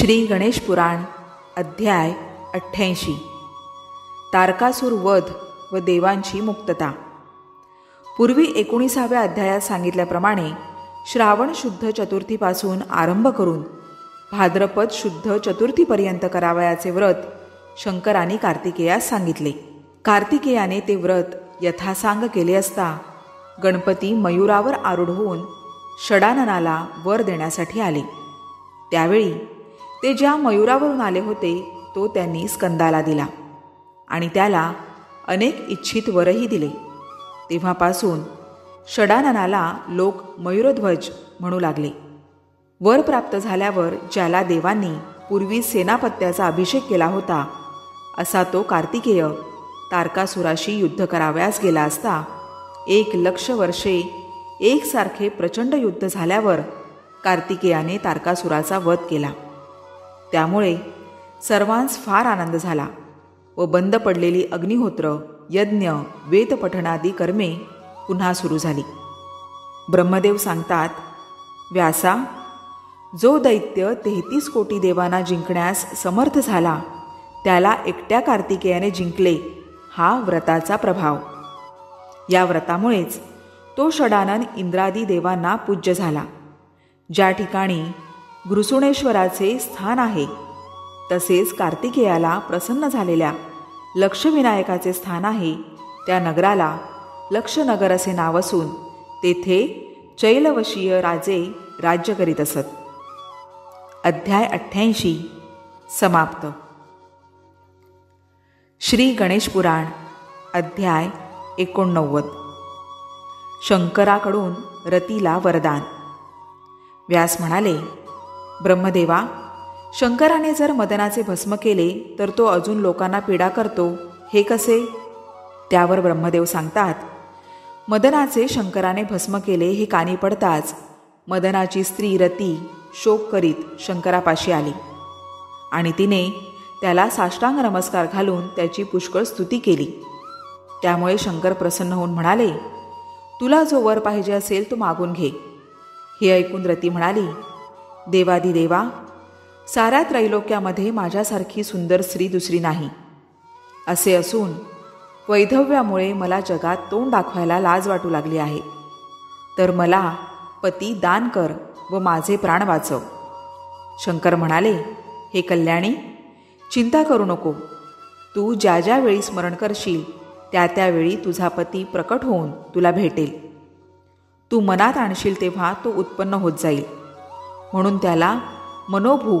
श्री गणेश पुराण अध्याय 88 तारकासूर वध व देवांची मुक्तता। पूर्वी 19व्या अध्यायात सांगितल्याप्रमाणे श्रावण शुद्ध चतुर्थीपासून आरंभ करून भाद्रपद शुद्ध चतुर्थीपर्यंत करावयाचे व्रत शंकराने कार्तिकेयास सांगितले। कार्तिकेयाने ते व्रत यथासांग केले असता गणपती मयूरावर आरूढ होऊन षडाननाला वर देण्यासाठी आले। त्यावेळी ते ज्या मयूरावरून आले होते तो त्यांनी स्कंदाला दिला आणि त्याला अनेक इच्छित वरही दिले। तेव्हापासून षडाननाला लोक मयूरध्वज म्हणू लागले। वर प्राप्त झाल्यावर ज्याला देवांनी पूर्वी सेनापत्याचा अभिषेक केला होता असा तो कार्तिकेय तारकासुराशी युद्ध करावयास गेला असता 1,00,000 वर्षे एकसारखे प्रचंड युद्ध झाल्यावर कार्तिकेयाने तारकासुराचा वध केला। त्यामुळे सर्वांस फार आनंद झाला व बंद पडलेली अग्निहोत्र, यज्ञ, वेदपठणादी कर्मे पुन्हा सुरू झाली। ब्रह्मदेव सांगतात, व्यासा, जो दैत्य 33 कोटी देवांना जिंकण्यास समर्थ झाला त्याला एकट्या कार्तिकेयाने जिंकले हा व्रताचा प्रभाव। या व्रतामुळेच तो षडानन इंद्रादी देवांना पूज्य झाला। ज्या ठिकाणी घृसुणेश्वराचे स्थान आहे तसेच कार्तिकेयाला प्रसन्न झालेल्या लक्षविनायकाचे स्थान आहे त्या नगराला लक्षनगर असे नाव असून तेथे चैलवशीय राजे राज्य करीत असत। अध्याय 88 समाप्त। श्री गणेश पुराण अध्याय 89 शंकराकडून रतीला वरदान। व्यास म्हणाले, ब्रह्मदेवा, शंकराने जर मदनाचे भस्म केले तर तो अजून लोकांना पीडा करतो हे कसे? त्यावर ब्रह्मदेव सांगतात, मदनाचे शंकराने भस्म केले हे कानी पडताच मदनाची स्त्री रती शोक करीत शंकरापाशी आली आणि तिने त्याला साष्टांग नमस्कार घालून त्याची पुष्कळ स्तुती केली। त्यामुळे शंकर प्रसन्न होऊन म्हणाले, तुला जो वर पाहिजे असेल तो मागून घे। हे ऐकून रती म्हणाली, देवादिदेवा, साऱ्या त्रैलोक्यामध्ये माझ्यासारखी सुंदर स्त्री दुसरी नाही। असे असून वैधव्यामुळे मला जगात तोंड दाखवायला लाज वाटू लागली आहे। तर मला पती दान कर व माझे प्राण वाचव। शंकर म्हणाले, हे कल्याणी, चिंता करू नको। तू ज्या ज्या वेळी स्मरण करशील त्या त्यावेळी तुझा पती प्रकट होऊन तुला भेटेल। तू मनात आणशील तेव्हा तो उत्पन्न होत जाईल, म्हणून त्याला मनोभू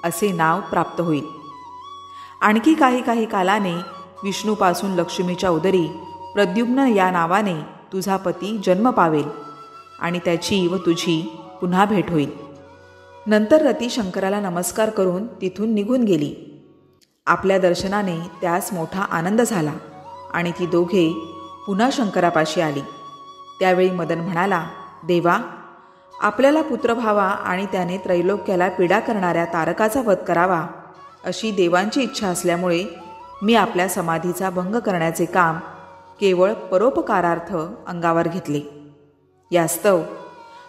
असे नाव प्राप्त होईल। आणखी काही कालाने विष्णूपासून लक्ष्मीच्या उदरी प्रद्युम्न या नावाने तुझा पती जन्म पावेल आणि त्याची व तुझी पुन्हा भेट होईल। नंतर रती शंकराला नमस्कार करून तिथून निघून गेली। आपल्या दर्शनाने त्यास मोठा आनंद झाला आणि ती दोघे पुन्हा शंकरापाशी आली। त्यावेळी मदन म्हणाला, देवा, आपल्याला पुत्र व्हावा आणि त्याने त्रैलोक्याला पीडा करणाऱ्या तारकाचा वध करावा अशी देवांची इच्छा असल्यामुळे मी आपल्या समाधीचा भंग करण्याचे काम केवळ परोपकारार्थ अंगावर घेतले। यास्तव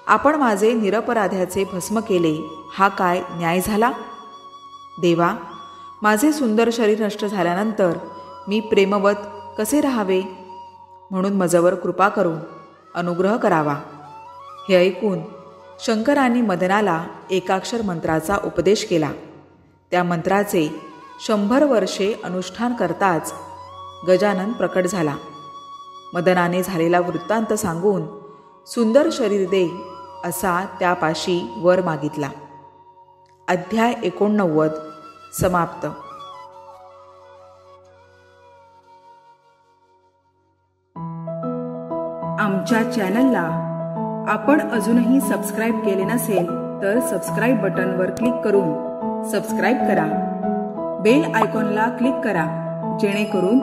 आपण माझे निरपराध्याचे भस्म केले हा काय न्याय झाला? देवा, माझे सुंदर शरीर नष्ट झाल्यानंतर मी प्रेमवत कसे राहावे? म्हणून मजवर कृपा करून अनुग्रह करावा। हे ऐकून शंकरांनी मदनाला एकाक्षर मंत्राचा उपदेश केला। त्या मंत्राचे 100 वर्षे अनुष्ठान करताच गजानन प्रकट झाला। मदनाने झालेला वृत्तांत सांगून सुंदर शरीर दे असा त्यापाशी वर मागितला। अध्याय 89 समाप्त। आमच्या चॅनलला आपण अजूनही सबस्क्राईब केले नसेल तर सबस्क्राईब बटनवर क्लिक करून सबस्क्राईब करा। बेल आयकॉनला क्लिक करा जेणेकरून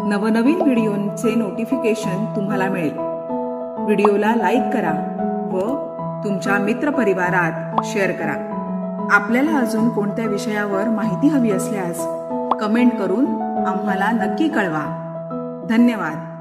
नवनवीन व्हिडिओंचे नोटिफिकेशन तुम्हाला मिळेल। व्हिडिओला लाईक करा व तुमच्या मित्रपरिवारात शेअर करा। आपल्याला अजून कोणत्या विषयावर माहिती हवी असल्यास कमेंट करून आम्हाला नक्की कळवा। धन्यवाद।